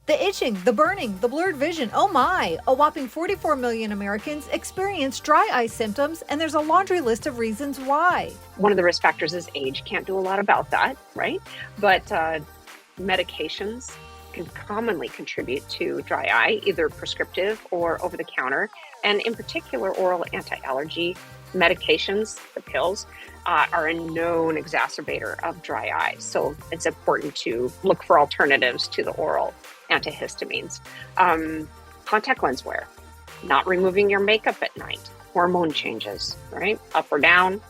The itching, the burning, the blurred vision. Oh my! A whopping 44 million Americans experience dry eye symptoms, and there's a laundry list of reasons why. One of the risk factors is age. Can't do a lot about that, right? But medications can commonly contribute to dry eye, either prescriptive or over the counter. And in particular, oral anti-allergy medications, the pills, are a known exacerbator of dry eye. So it's important to look for alternatives to the oral antihistamines. Contact lens wear, not removing your makeup at night, hormone changes, right? Up or down,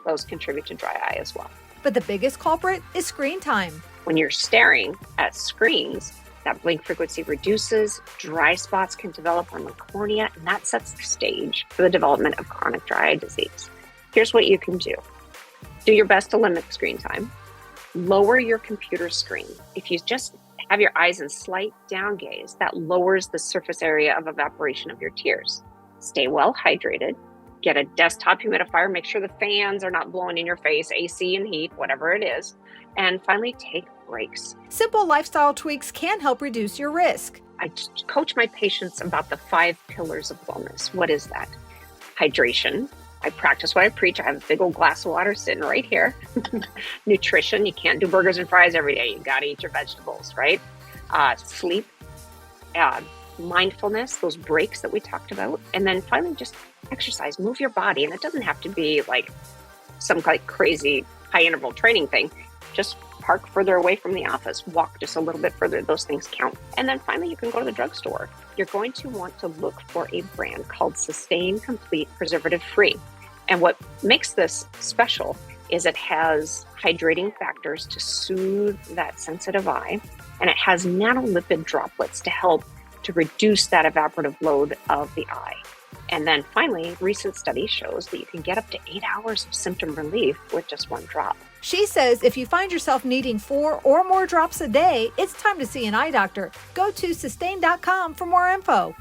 those contribute to dry eye as well. But the biggest culprit is screen time. When you're staring at screens, that blink frequency reduces, dry spots can develop on the cornea, and that sets the stage for the development of chronic dry eye disease. Here's what you can do. Do your best to limit screen time. Lower your computer screen. If you just have your eyes in slight down gaze, that lowers the surface area of evaporation of your tears. Stay well hydrated. Get a desktop humidifier. Make sure the fans are not blowing in your face, AC and heat, whatever it is. And finally, take breaks. Simple lifestyle tweaks can help reduce your risk. I coach my patients about the 5 pillars of wellness. What is that? Hydration. I practice what I preach. I have a big old glass of water sitting right here. Nutrition. You can't do burgers and fries every day. You got to eat your vegetables, right? Sleep. Mindfulness, those breaks that we talked about. And then finally, just exercise, move your body. And it doesn't have to be like some like crazy high interval training thing. Just park further away from the office, walk just a little bit further. Those things count. And then finally, you can go to the drugstore. You're going to want to look for a brand called Sustain Complete Preservative Free. And what makes this special is it has hydrating factors to soothe that sensitive eye. And it has nanolipid droplets to help to reduce that evaporative load of the eye. And then finally, recent study shows that you can get up to 8 hours of symptom relief with just one drop. She says if you find yourself needing 4 or more drops a day, it's time to see an eye doctor. Go to sustain.com for more info.